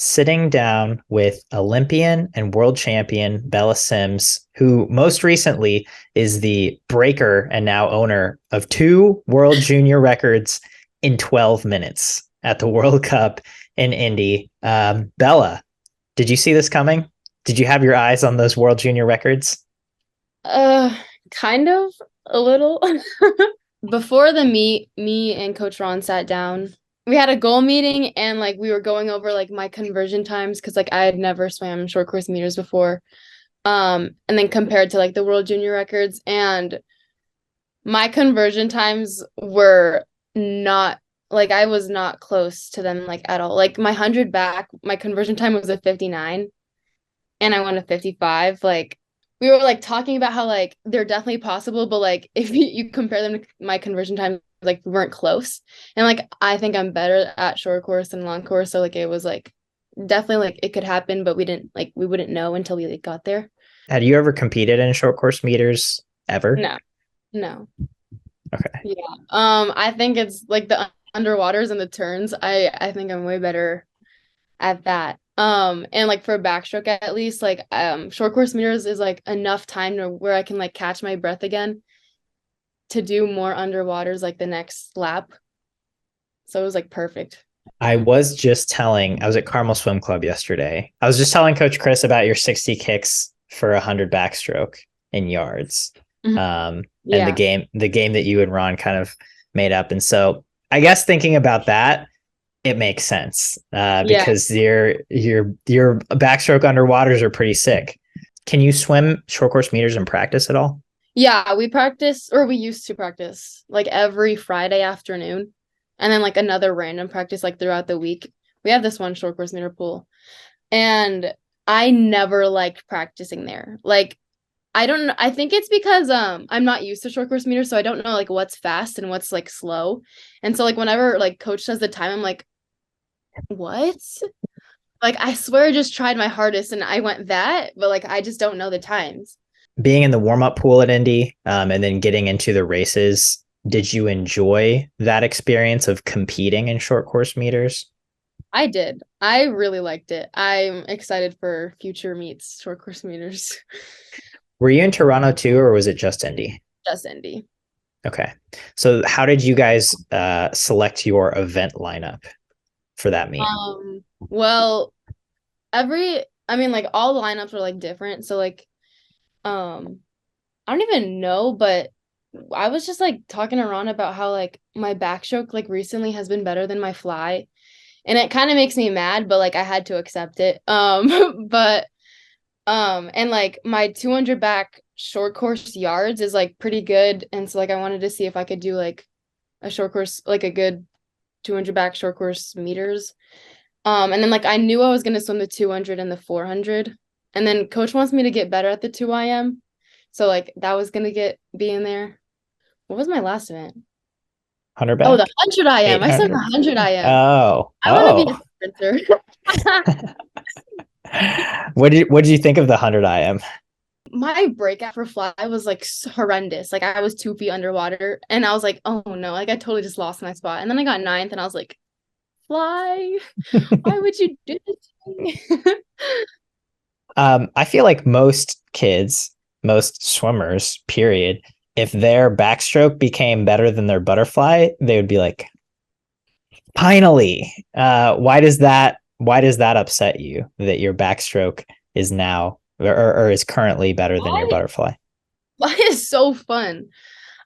sitting down with Olympian and world champion Bella Sims, who most recently is the breaker and now owner of two world junior records in 12 minutes at the World Cup in Indy. Bella, did you see this coming? Did you have your eyes on those world junior records? Uh, kind of a little. Before the meet, me and Coach Ron sat down. We had a goal meeting and like we were going over like my conversion times because like I had never swam short course meters before. And then compared to like the world junior records, and my conversion times were not like I was not close to them like at all. Like my 100 back, my conversion time was a 59 and I went a 55. Like we were like talking about how like they're definitely possible, but like if you compare them to my conversion time, like we weren't close. And like I think I'm better at short course than long course. So like it was like definitely like it could happen, but we wouldn't know until we like got there. Had you ever competed in short course meters ever? No, no. Okay. Yeah. I think it's like the underwaters and the turns. I think I'm way better at that. And like for backstroke at least, like short course meters is like enough time to where I can like catch my breath again to do more underwaters like the next lap. So it was like perfect. I was at Carmel Swim Club yesterday. I was just telling Coach Chris about your 60 kicks for 100 backstroke in yards. Mhm. And the Yeah. game that you and Ron kind of made up. And so I guess thinking about that, it makes sense Yeah. because your backstroke underwaters are pretty sick. Can you swim short course meters in practice at all? Yeah, we practice or we used to practice like every Friday afternoon and then like another random practice like throughout the week. We have this one short course meter pool. And I never liked practicing there. Like I don't know. I think it's because I'm not used to short course meters, so I don't know like what's fast and what's like slow. And so like whenever like coach says the time, I'm like, what? Like I swear I just tried my hardest and I went that, but like I just don't know the times. Being in the warm up pool at Indy, and then getting into the races, did you enjoy that experience of competing in short course meters? I did. I really liked it. I'm excited for future meets, short course meters. Were you in Toronto too, or was it just Indy? Just Indy. Okay. So how did you guys select your event lineup for that meet? Well, I mean, like all the lineups were like different. So like, um, I don't even know, but I was just like talking to Ron about how like my backstroke like recently has been better than my fly. And it kind of makes me mad, but like I had to accept it. But and like my 200 back short course yards is like pretty good. And so like I wanted to see if I could do like a short course, like a good 200 back short course meters. And then like I knew I was gonna swim the 200 and the 400. And then coach wants me to get better at the 2 IM. So like that was gonna be in there. What was my last event? 100 Oh, the back? 100 IM. I said the 800? 100 IM. Oh, I want to be oh. a sprinter. What did you think of the 100 IM? My breakout for fly was like horrendous. Like I was 2 feet underwater and I was like, oh no, like I totally just lost my spot. And then I got ninth and I was like, fly, why would you do this to me? I feel like most kids, most swimmers, period, if their backstroke became better than their butterfly, they would be like, finally. Why does that upset you that your backstroke is now or is currently better than your Fly, butterfly? fly is so fun.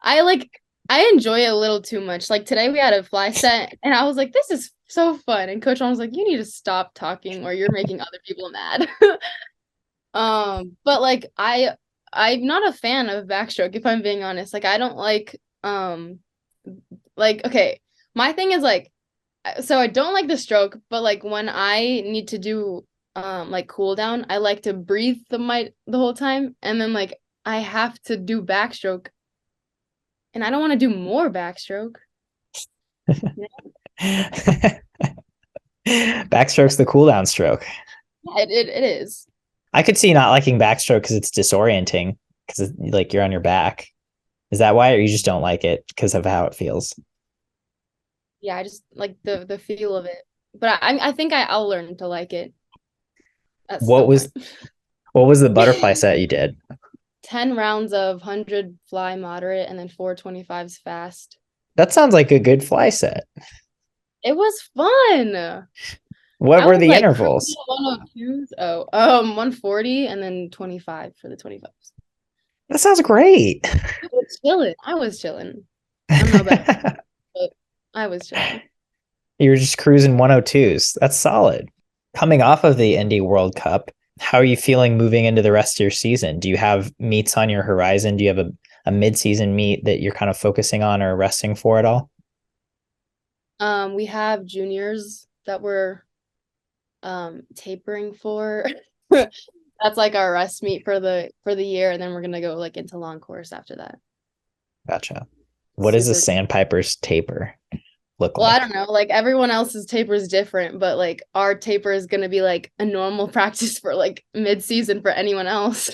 I like I enjoy it a little too much. Like today we had a fly set and I was like, this is so fun. And Coach Ron was like, you need to stop talking or you're making other people mad. But like I'm not a fan of backstroke if I'm being honest. Like I don't like okay, my thing is like so I don't like the stroke, but like when I need to do like cool down, I like to breathe the whole time and then like I have to do backstroke and I don't want to do more backstroke. Backstroke's the cool down stroke. Yeah, it is. I could see not liking backstroke because it's disorienting because like you're on your back. Is that why, or you just don't like it because of how it feels? Yeah, I just like the feel of it. but I think I'll learn to like it at What some point. was what was the butterfly set you did? 10 rounds of 100 fly moderate and then 425s fast. That sounds like a good fly set. It was fun. What I were was the like intervals? 102s. 140 and then 25 for the 25s. That sounds great. I was chilling. I was chilling. I'm no better, but I was chilling. You're just cruising 102s. That's solid. Coming off of the Indy World Cup, how are you feeling moving into the rest of your season? Do you have meets on your horizon? Do you have a mid-season meet that you're kind of focusing on or resting for at all? We have juniors that we're tapering for. That's like our rest meet for the year, and then we're gonna go like into long course after that. Gotcha. What does the Super. Sandpipers taper look Well, I like? don't know. Like everyone else's taper is different, but like our taper is gonna be like a normal practice for like mid-season for anyone else.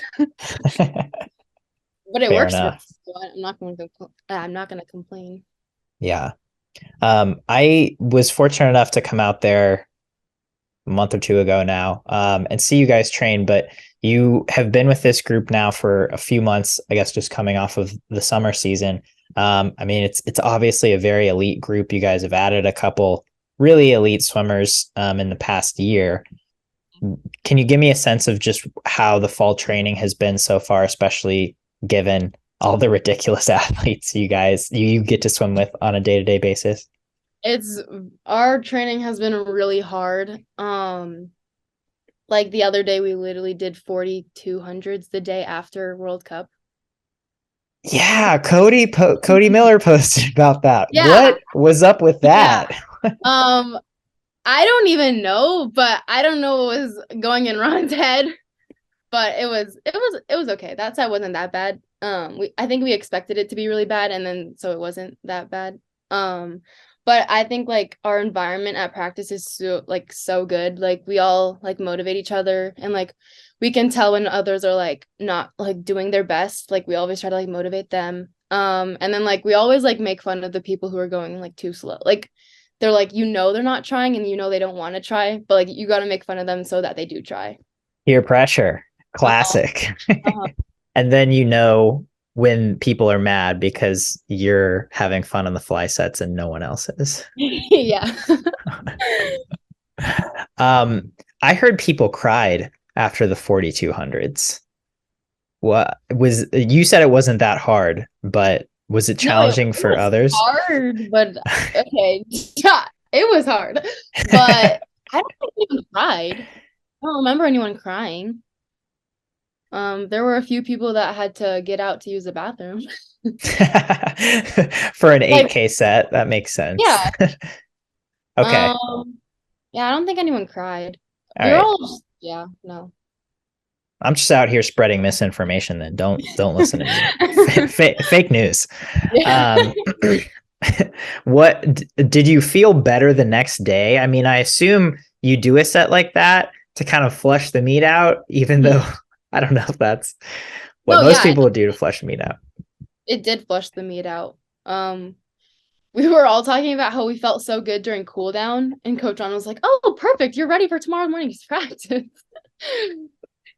But it Fair works for us, enough. so I'm not gonna complain. Yeah. I was fortunate enough to come out there a month or two ago now, and see you guys train, but you have been with this group now for a few months, I guess, just coming off of the summer season. I mean, it's obviously a very elite group. You guys have added a couple really elite swimmers in the past year. Can you give me a sense of just how the fall training has been so far, especially given all the ridiculous athletes you get to swim with on a day-to-day basis? It's Our training has been really hard. Like the other day we literally did 4,200s the day after World Cup. Yeah, Cody Miller posted about that. Yeah, What was up with yeah. that? Um, I don't even know, but I don't know what was going in Ron's head, but it was okay. That side wasn't that bad. I think we expected it to be really bad, and then so it wasn't that bad. But I think like our environment at practice is so good. Like we all like motivate each other, and like we can tell when others are like not like doing their best. Like we always try to like motivate them. And then like we always like make fun of the people who are going like too slow. Like they're like, they're not trying and they don't want to try, but like you got to make fun of them so that they do try. Peer pressure, Uh-huh. classic. Uh-huh. And then when people are mad because you're having fun on the fly sets and no one else is. Yeah. Um, I heard people cried after the 4200s. What was you said it wasn't that hard, but was it No, it challenging for was others? hard, but okay. Yeah, it was hard. But I don't think anyone cried. I don't remember anyone crying. There were a few people that had to get out to use the bathroom. For an Like, 8K set, that makes sense. yeah. Okay. Um, yeah, I don't think anyone cried. All We were right. all just, yeah, no. I'm just out here spreading misinformation then. Don't listen to me. Fake news. Yeah. Um what did you feel better the next day? I mean, I assume you do a set like that to kind of flush the meat out, even though I don't know if that's what No, most yeah, people would do to flush the meat out. it did flush the meat out. We were all talking about how we felt so good during cool down, and Coach Ron was like, "Oh, perfect! You're ready for tomorrow morning's practice."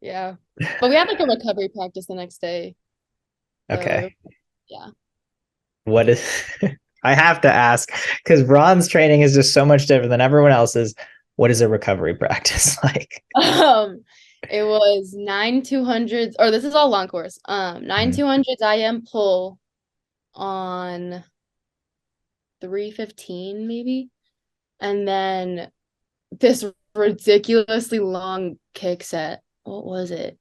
Yeah, but we had like a recovery practice the next day, so Okay. yeah. What is I have to ask because Ron's training is just so much different than everyone else's. What is a recovery practice like? It was 9 200s, or this is all long course. 9 200s IM pull on 315 maybe, and then this ridiculously long kick set. What was it?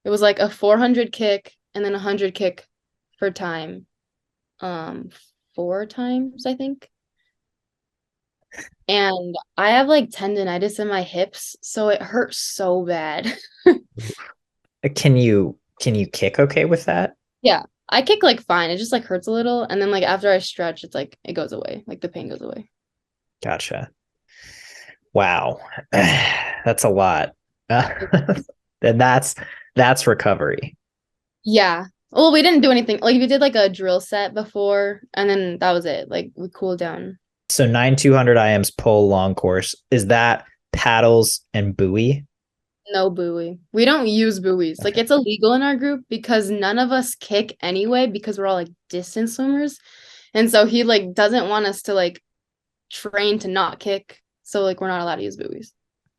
It was like a 400 kick and then a 100 kick for time. Um, 4 times, I think. And I have like tendonitis in my hips, so it hurts so bad. Can you kick okay with that? Yeah, I kick like fine. It just like hurts a little, and then like after I stretch, it's like it goes away. Like the pain goes away. Gotcha. Wow. That's a lot. And that's recovery. Yeah. Well, we didn't do anything. Like we did like a drill set before, and then that was it. Like we cooled down. So 9 200 IMs pole long course. Is that paddles and buoy? No buoy. We don't use buoys. Like Okay. it's illegal in our group because none of us kick anyway because we're all like distance swimmers. And so he like doesn't want us to like train to not kick. So like we're not allowed to use buoys.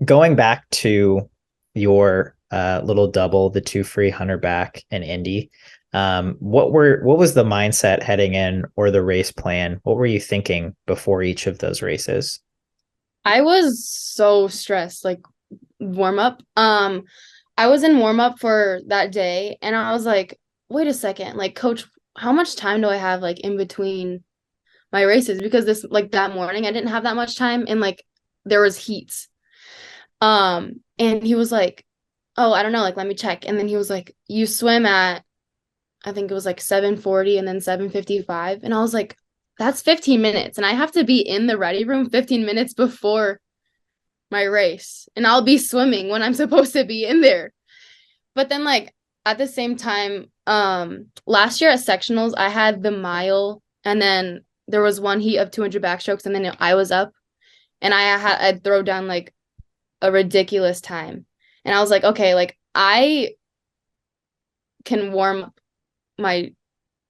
Going back to your little double, the two free hunter back and Indy, what was the mindset heading in or the race plan? What were you thinking before each of those races? I was so stressed, like warm up. I was in warm up for that day and I was like, wait a second, like coach, how much time do I have like in between my races? Because this like that morning I didn't have that much time and like there was heats. And he was like, oh, I don't know, like let me check. And then he was like, you swim at I think it was like 7:40 and then 7:55. And I was like, that's 15 minutes. And I have to be in the ready room 15 minutes before my race. And I'll be swimming when I'm supposed to be in there. But then like at the same time, last year at sectionals, I had the mile and then there was one heat of 200 backstrokes and then I was up and I'd throw down like a ridiculous time. And I was like, okay, like I can warm up my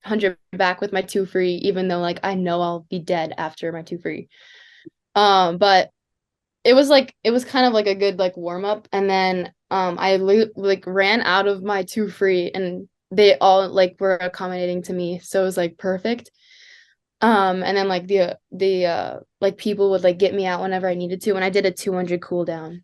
100 back with my two free, even though like I know I'll be dead after my two free. But it was kind of like a good like warm up, and then I like ran out of my two free, and they all like were accommodating to me, so it was like perfect. And then like the like people would like get me out whenever I needed to, and I did a 200 cool down.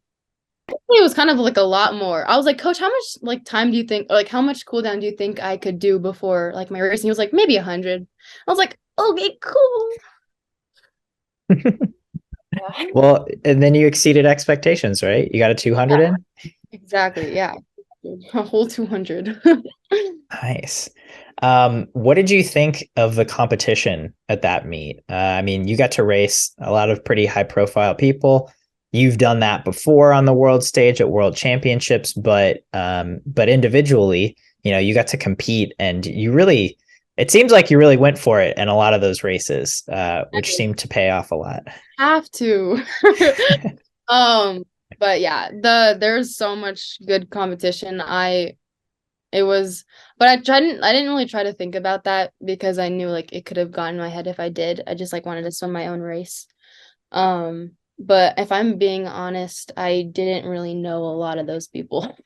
It was kind of like a lot more. I was like, Coach, how much like time do you think, or like how much cooldown do you think I could do before like my race? And he was like, maybe 100. I was like, okay, cool. Yeah. Well, and then you exceeded expectations, right? You got a 200 Yeah, in? exactly. Yeah. A whole 200. Nice. What did you think of the competition at that meet? I mean, you got to race a lot of pretty high profile people. You've done that before on the world stage at world championships, but individually, you got to compete and it seems like you really went for it in a lot of those races, which seemed to pay off a lot. Have to. But yeah, there's so much good competition. It was, but I didn't really try to think about that because I knew like it could have gone in my head if I did. I just like wanted to swim my own race. But if I'm being honest, I didn't really know a lot of those people.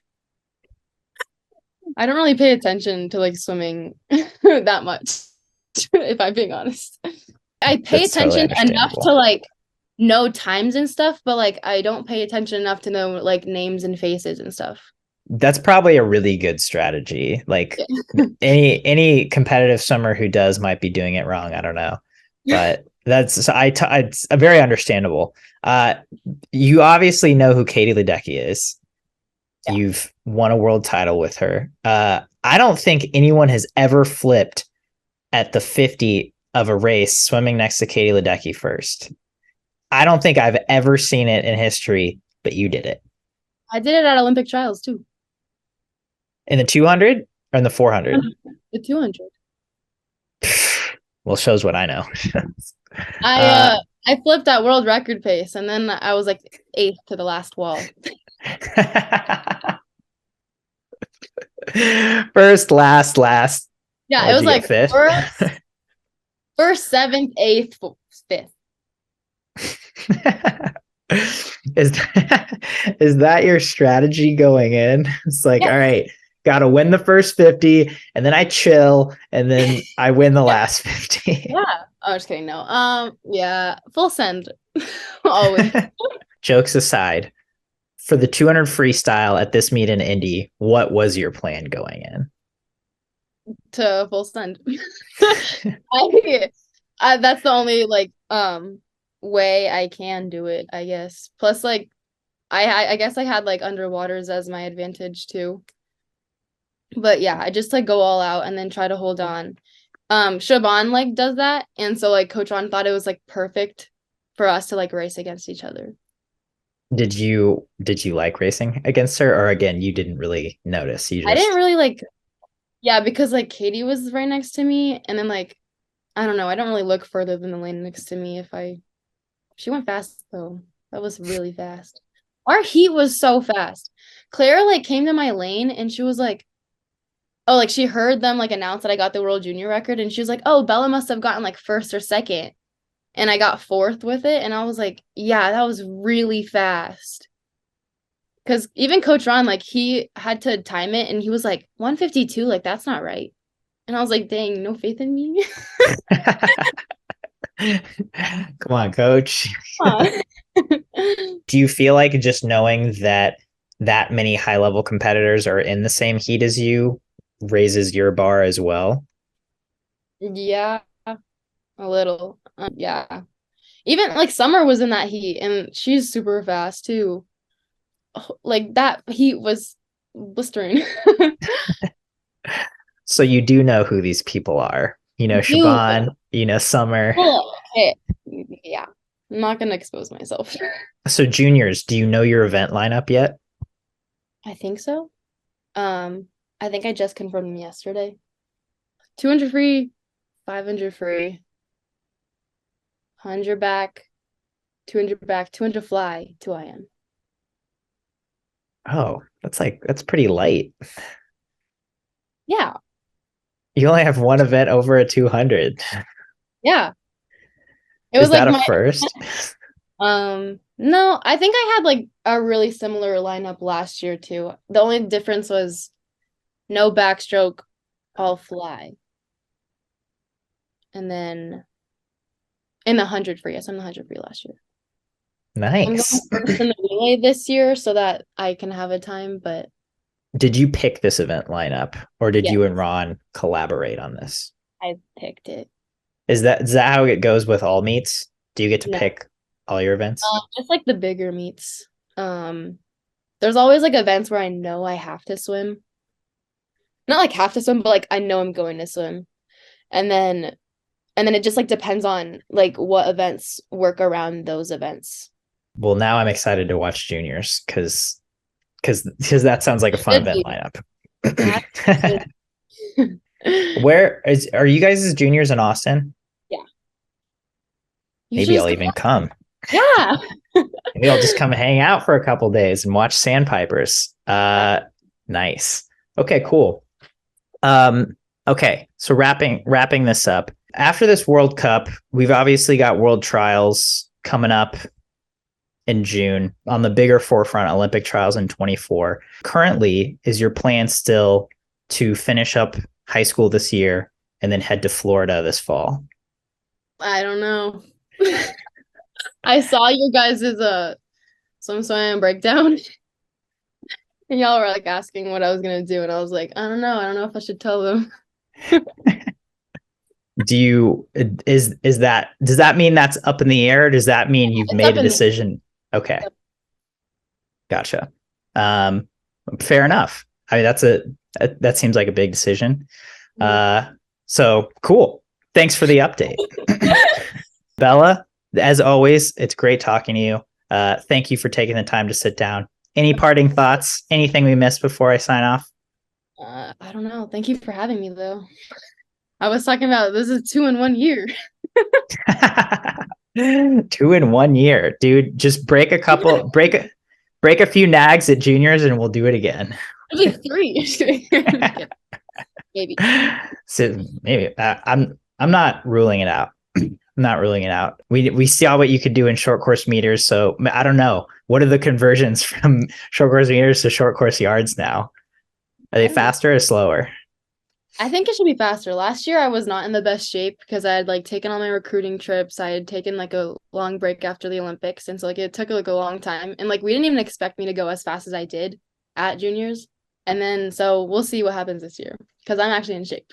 I don't really pay attention to like swimming that much, if I'm being honest. I pay That's totally attention enough understandable. to like know times and stuff, but like I don't pay attention enough to know like names and faces and stuff. That's probably a really good strategy. Like any competitive swimmer who does might be doing it wrong. I don't know, but it's very understandable. You obviously know who Katie Ledecky is. Yeah. You've won a world title with her. I don't think anyone has ever flipped at the 50 of a race swimming next to Katie Ledecky first. I don't think I've ever seen it in history, but you did it. I did it at Olympic trials too. In the 200 or in the 400? The 200. Well, shows what I know. I flipped at world record pace and then I was like 8th to the last wall. First, last. Yeah, it was like fifth. First, 7th, 8th, 5th. Is that your strategy going in? It's like, all right, got to win the first 50 and then I chill and then I win the last 50. Yeah. Oh, just kidding. No. Yeah, full send. Always. Jokes aside, for the 200 freestyle at this meet in Indy, what was your plan going in? To full send. That's the only like way I can do it, I guess. Plus like I guess I had like underwaters as my advantage too. But yeah, I just like go all out and then try to hold on. Siobhan like does that, and so like Coach Ron thought it was like perfect for us to like race against each other. Did you like racing against her, or again you didn't really notice? I didn't really like, yeah, because like Katie was right next to me, and then like I don't know, I don't really look further than the lane next to me if I She went fast though. That was really fast. Our heat was so fast. Claire like came to my lane and she was like, oh, like she heard them like announce that I got the world junior record and she was like, oh, Bella must have gotten like first or second. And I got fourth with it. And I was like, yeah, that was really fast. Because even Coach Ron, like he had to time it and he was like, 152, like that's not right. And I was like, dang, no faith in me. Come on, coach. Huh. Do you feel like just knowing that that many high level competitors are in the same heat as you raises your bar as well? Yeah, a little. Yeah. Even like Summer was in that heat and she's super fast too. Like that heat was blistering. So you do know who these people are. You know Dude, Siobhan, you know Summer. well, okay. Yeah. I'm not gonna expose myself. So juniors, do you know your event lineup yet? I think so. I think I just confirmed them yesterday. 200 free, 500 free, 100 back, 200 back, 200 fly, 2 IM. Oh, that's pretty light. Yeah. You only have one event over a 200. Yeah. It was Is like that a my first? no, I think I had like a really similar lineup last year too. The only difference was no backstroke, all fly. And then in the 100 free. Yes, I'm the 100 free last year. I'm going Nice. first in the relay this year so that I can have a time, but Did you pick this event lineup or did yeah, you and Ron collaborate on this? I picked it. Is that how it goes with all meets? Do you get to No, pick all your events? just like the bigger meets. Um, there's always like events where I know I have to swim. Not like have to swim, but like I know I'm going to swim. And then it just like depends on like what events work around those events. Well, now I'm excited to watch juniors because that sounds like a fun Should event be. I lineup. should. Are you guys as juniors in Austin? Yeah. You should Maybe just I'll even come. yeah. Maybe I'll just come hang out for a couple days and watch Sandpipers. Nice. Okay, cool. Okay, so wrapping this up. After this World Cup, we've obviously got World Trials coming up in June on the bigger forefront, Olympic trials in 24. Currently, is your plan still to finish up high school this year and then head to Florida this fall? I don't know. I saw your guys' swim breakdown. And y'all were like asking what I was gonna do, and I was like, I don't know. I don't know if I should tell them. Does that mean that's up in the air? Or does that mean you've It's made up a in the decision? Okay. Gotcha. Fair enough. I mean, that seems like a big decision. So cool. Thanks for the update. Bella, as always, it's great talking to you. Thank you for taking the time to sit down. Any parting thoughts? Anything we missed before I sign off? I don't know. Thank you for having me though. I was talking about this is 2 in 1 year. 2 in 1 year, dude. Just break a few nags at juniors and we'll do it again. Like 3. Maybe. So maybe I'm not ruling it out. I'm not ruling it out. We saw what you could do in short course meters, so I don't know. What are the conversions from short course meters to short course yards now? Are they faster or slower? I think it should be faster. Last year I was not in the best shape because I had like taken all my recruiting trips. I had taken like a long break after the Olympics, and so like it took like a long time. And like we didn't even expect me to go as fast as I did at juniors. And then so we'll see what happens this year because I'm actually in shape.